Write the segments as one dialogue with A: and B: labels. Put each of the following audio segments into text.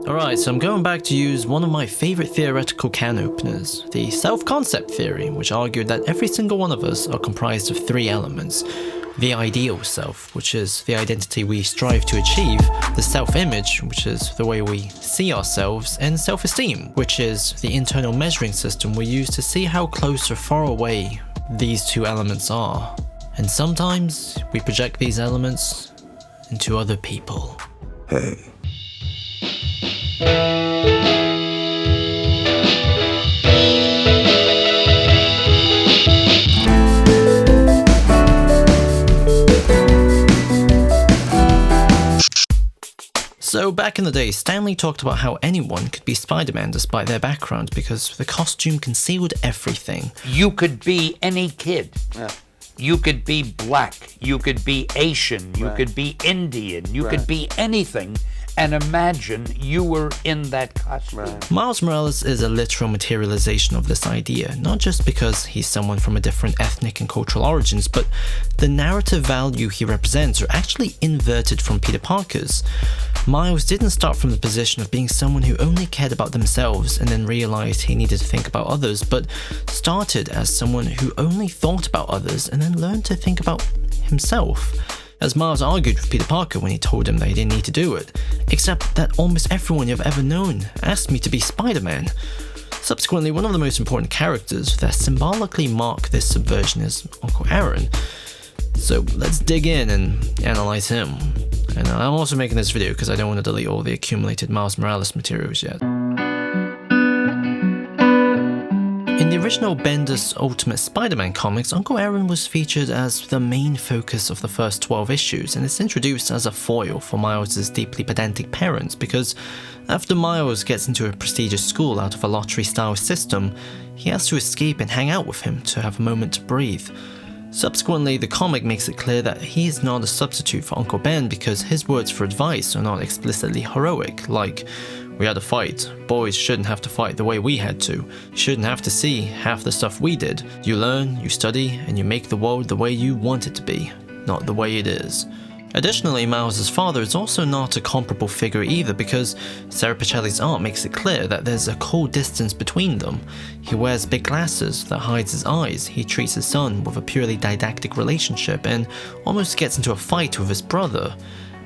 A: Alright, so I'm going back to use one of my favorite theoretical can openers, the self-concept theory, which argued that every single one of us are comprised of three elements. The ideal self, which is the identity we strive to achieve, the self-image, which is the way we see ourselves, and self-esteem, which is the internal measuring system we use to see how close or far away these two elements are. And sometimes we project these elements into other people.
B: Hey.
A: So back in the day, Stanley talked about how anyone could be Spider-Man despite their background because the costume concealed everything.
C: You could be any kid.
B: Yeah.
C: You could be black, you could be Asian, you could be Indian, you could be anything, and imagine you were in that costume.
A: Miles Morales is a literal materialization of this idea, not just because he's someone from a different ethnic and cultural origins, but the narrative value he represents are actually inverted from Peter Parker's. Miles didn't start from the position of being someone who only cared about themselves and then realized he needed to think about others, but started as someone who only thought about others and then learned to think about himself. As Miles argued with Peter Parker when he told him that he didn't need to do it, except that almost everyone you've ever known asked me to be Spider-Man. Subsequently, one of the most important characters that symbolically mark this subversion is Uncle Aaron. So let's dig in and analyze him. And I'm also making this video because I don't want to delete all the accumulated Miles Morales materials yet. In the original Bendis Ultimate Spider-Man comics, Uncle Aaron was featured as the main focus of the first 12 issues, and it's introduced as a foil for Miles' deeply pedantic parents because after Miles gets into a prestigious school out of a lottery-style system, he has to escape and hang out with him to have a moment to breathe. Subsequently, the comic makes it clear that he is not a substitute for Uncle Ben because his words for advice are not explicitly heroic, like, "We had a fight. Boys shouldn't have to fight the way we had to. You shouldn't have to see half the stuff we did. You learn, you study, and you make the world the way you want it to be, not the way it is." Additionally, Miles' father is also not a comparable figure either because Sarah Pichelli's art makes it clear that there's a cold distance between them. He wears big glasses that hides his eyes, he treats his son with a purely didactic relationship, and almost gets into a fight with his brother.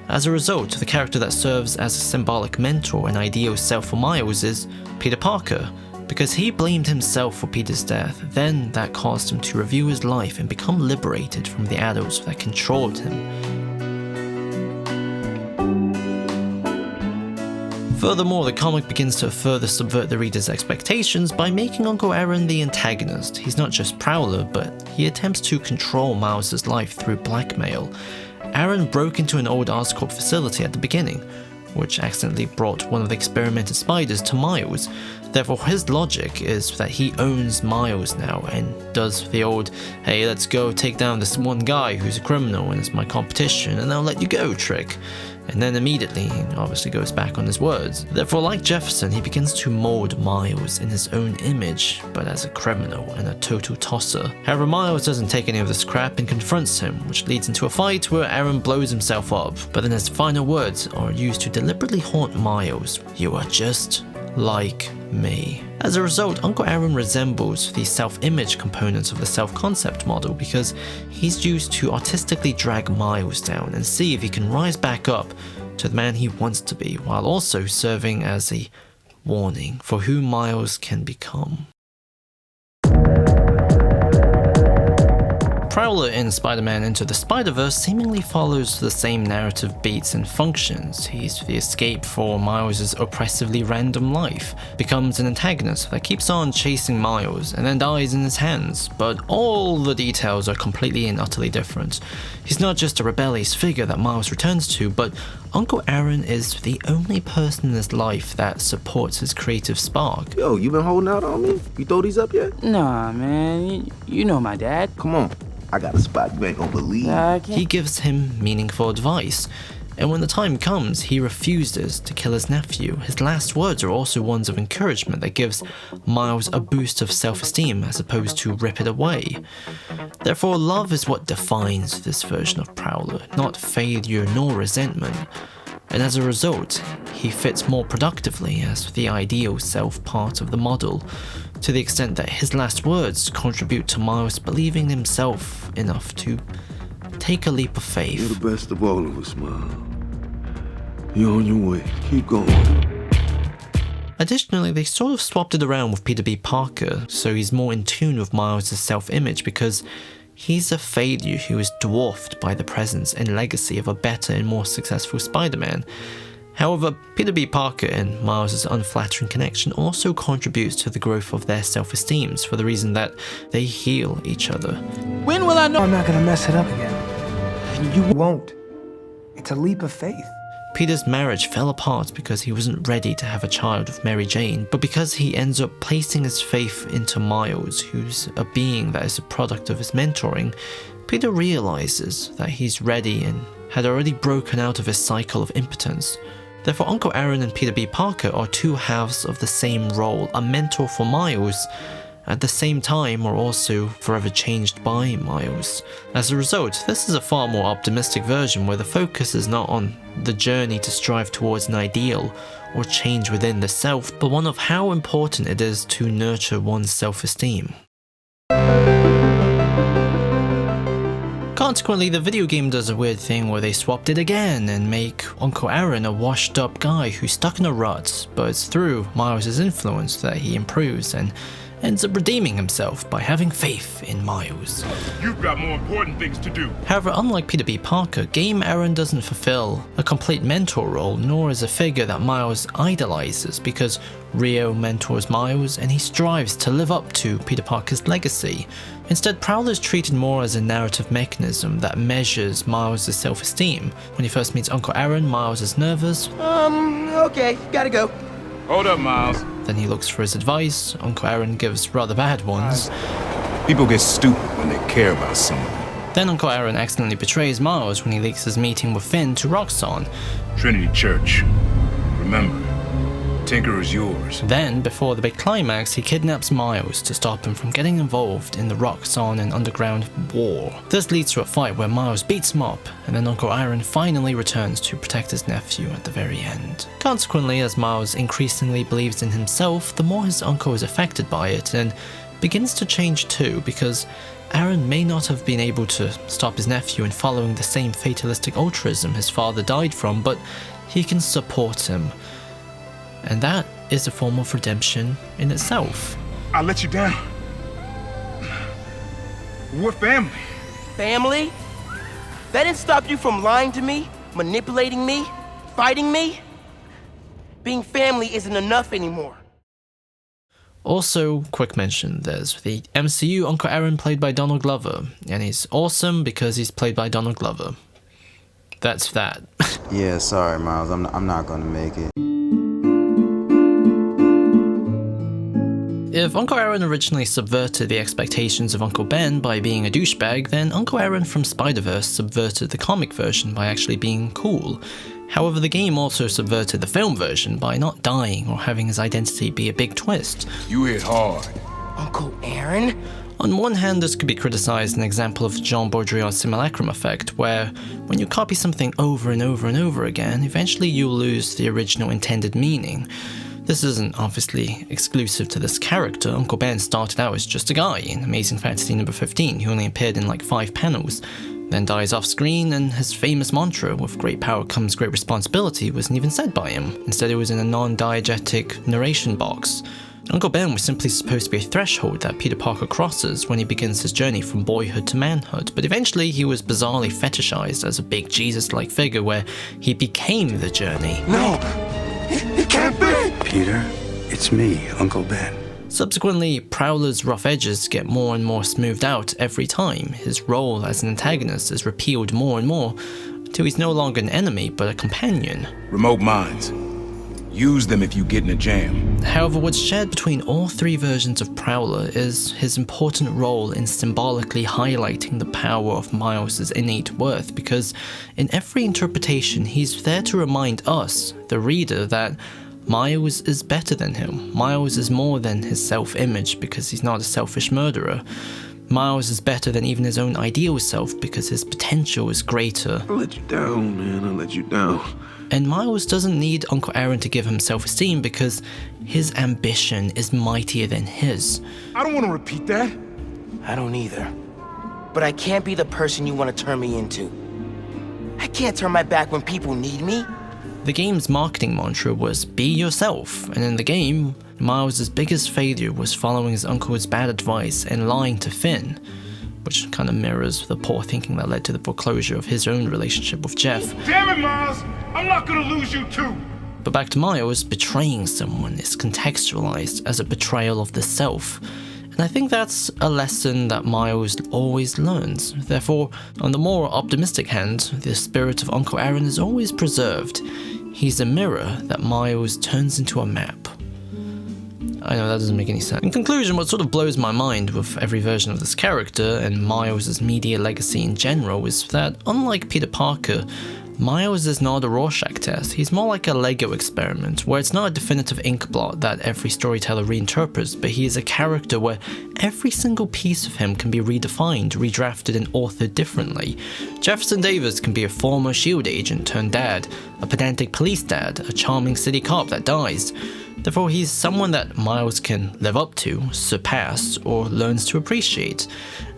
A: As a result, the character that serves as a symbolic mentor and ideal self for Miles is Peter Parker, because he blamed himself for Peter's death, then that caused him to review his life and become liberated from the adults that controlled him. Furthermore, the comic begins to further subvert the reader's expectations by making Uncle Aaron the antagonist. He's not just Prowler, but he attempts to control Miles' life through blackmail. Aaron broke into an old Oscorp facility at the beginning, which accidentally brought one of the experimental spiders to Miles. Therefore, his logic is that he owns Miles now and does the old, "Hey, let's go take down this one guy who's a criminal and is my competition and I'll let you go" trick. And then immediately, he obviously goes back on his words. Therefore, like Jefferson, he begins to mold Miles in his own image, but as a criminal and a total tosser. However, Miles doesn't take any of this crap and confronts him, which leads into a fight where Aaron blows himself up. But then his final words are used to deliberately haunt Miles. "You are just like me." As a result, Uncle Aaron resembles the self-image components of the self-concept model because he's used to artistically drag Miles down and see if he can rise back up to the man he wants to be, while also serving as a warning for who Miles can become. Prowler in Spider-Man Into the Spider-Verse seemingly follows the same narrative beats and functions. He's the escape for Miles' oppressively random life, becomes an antagonist that keeps on chasing Miles and then dies in his hands, but all the details are completely and utterly different. He's not just a rebellious figure that Miles returns to, but Uncle Aaron is the only person in his life that supports his creative spark.
B: Yo, you been holding out on me? You throw these up yet?
D: Nah, man. You know my dad.
B: Come on. I got a spot you ain't gonna believe.
A: He gives him meaningful advice, and when the time comes, he refuses to kill his nephew. His last words are also ones of encouragement that gives Miles a boost of self-esteem as opposed to rip it away. Therefore, love is what defines this version of Prowler, not failure nor resentment. and as a result, he fits more productively as the ideal self part of the model, to the extent that his last words contribute to Miles believing in himself enough to take a leap of faith.
B: You're the best of all of us, Miles. You're on your way. Keep going.
A: Additionally, they sort of swapped it around with Peter B. Parker, so he's more in tune with Miles' self-image because he's a failure who is dwarfed by the presence and legacy of a better and more successful Spider-Man. However, Peter B. Parker and Miles' unflattering connection also contributes to the growth of their self-esteems for the reason that they heal each other.
E: When will I know I'm not gonna mess it up again? You won't. It's a leap of faith.
A: Peter's marriage fell apart because he wasn't ready to have a child with Mary Jane, but because he ends up placing his faith into Miles, who's a being that is a product of his mentoring, Peter realizes that he's ready and had already broken out of his cycle of impotence. Therefore, Uncle Aaron and Peter B. Parker are two halves of the same role, a mentor for Miles, at the same time are also forever changed by Miles. As a result, this is a far more optimistic version where the focus is not on the journey to strive towards an ideal or change within the self, but one of how important it is to nurture one's self-esteem. Consequently, the video game does a weird thing where they swapped it again and make Uncle Aaron a washed up guy who's stuck in a rut, but it's through Miles' influence that he improves and ends up redeeming himself by having faith in Miles.
F: You've got more important things to do.
A: However, unlike Peter B. Parker, Game Aaron doesn't fulfill a complete mentor role, nor is a figure that Miles idolizes, because Rio mentors Miles and he strives to live up to Peter Parker's legacy. Instead, Prowler is treated more as a narrative mechanism that measures Miles' self-esteem. When he first meets Uncle Aaron, Miles is nervous.
E: Okay, gotta go.
F: Hold up, Miles.
A: Then he looks for his advice. Uncle Aaron gives rather bad ones.
F: People get stupid when they care about someone.
A: Then Uncle Aaron accidentally betrays Miles when he leaks his meeting with Finn to Roxxon.
F: Trinity Church. Remember, Tinker is yours.
A: Then, before the big climax, he kidnaps Miles to stop him from getting involved in the Roxxon and Underground war. This leads to a fight where Miles beats him up, and then Uncle Aaron finally returns to protect his nephew at the very end. Consequently, as Miles increasingly believes in himself, the more his uncle is affected by it, and begins to change too, because Aaron may not have been able to stop his nephew in following the same fatalistic altruism his father died from, but he can support him. And that is a form of redemption in itself.
F: I let you down. We're family.
E: Family? That didn't stop you from lying to me, manipulating me, fighting me? Being family isn't enough anymore.
A: Also, quick mention, there's the MCU Uncle Aaron played by Donald Glover, and he's awesome because he's played by Donald Glover. That's that.
G: Yeah, sorry, Miles, I'm not gonna make it.
A: If Uncle Aaron originally subverted the expectations of Uncle Ben by being a douchebag, then Uncle Aaron from Spider-Verse subverted the comic version by actually being cool. However, the game also subverted the film version by not dying or having his identity be a big twist.
F: You hit hard.
E: Uncle Aaron?
A: On one hand, this could be criticized an example of Jean Baudrillard's simulacrum effect, where when you copy something over and over and over again, eventually you'll lose the original intended meaning. This isn't obviously exclusive to this character. Uncle Ben started out as just a guy in Amazing Fantasy number 15 who only appeared in like 5 panels, then dies off screen, and his famous mantra, "with great power comes great responsibility," wasn't even said by him. Instead, it was in a non-diegetic narration box. Uncle Ben was simply supposed to be a threshold that Peter Parker crosses when he begins his journey from boyhood to manhood, but eventually he was bizarrely fetishized as a big Jesus-like figure where he became the journey.
B: No! It can't be!
H: Peter, it's me, Uncle Ben.
A: Subsequently, Prowler's rough edges get more and more smoothed out every time. His role as an antagonist is repealed more and more, until he's no longer an enemy but a companion.
F: Remote minds. Use them if you get in a jam.
A: However, what's shared between all 3 versions of Prowler is his important role in symbolically highlighting the power of Miles' innate worth, because in every interpretation he's there to remind us, the reader, that Miles is better than him. Miles is more than his self-image because he's not a selfish murderer. Miles is better than even his own ideal self because his potential is greater.
B: I let you down, man. I let you down.
A: And Miles doesn't need Uncle Aaron to give him self-esteem because his ambition is mightier than his.
B: I don't want to repeat that.
E: I don't either. But I can't be the person you want to turn me into. I can't turn my back when people need me.
A: The game's marketing mantra was be yourself, and in the game, Miles' biggest failure was following his uncle's bad advice and lying to Finn, which kind of mirrors the poor thinking that led to the foreclosure of his own relationship with Jeff.
B: Damn it, Miles! I'm not gonna lose you too!
A: But back to Miles, betraying someone is contextualized as a betrayal of the self. And I think that's a lesson that Miles always learns. Therefore, on the more optimistic hand, the spirit of Uncle Aaron is always preserved. He's a mirror that Miles turns into a map. I know that doesn't make any sense. In conclusion, what sort of blows my mind with every version of this character and Miles' media legacy in general is that, unlike Peter Parker, Miles is not a Rorschach test. He's more like a Lego experiment, where it's not a definitive ink blot that every storyteller reinterprets, but he is a character where every single piece of him can be redefined, redrafted, and authored differently. Jefferson Davis can be a former S.H.I.E.L.D. agent turned dad, a pedantic police dad, a charming city cop that dies. Therefore, he's someone that Miles can live up to, surpass, or learns to appreciate.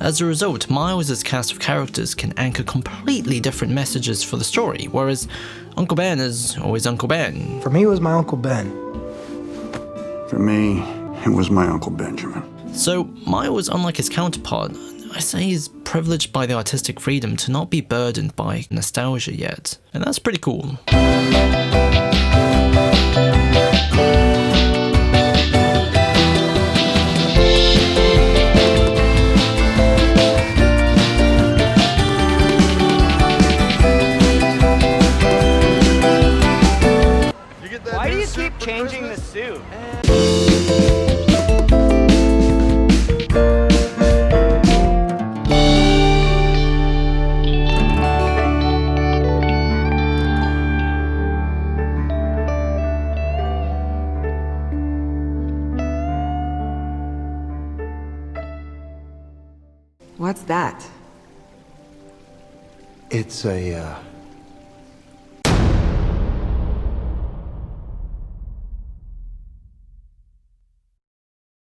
A: As a result, Miles' cast of characters can anchor completely different messages for the story, whereas Uncle Ben is always Uncle Ben.
I: For me, it was my Uncle Ben.
H: For me, it was my Uncle Benjamin.
A: So, Miles, unlike his counterpart, I say he's privileged by the artistic freedom to not be burdened by nostalgia yet, and that's pretty cool.
J: Why do you keep changing the suit?
K: What's that?
I: It's a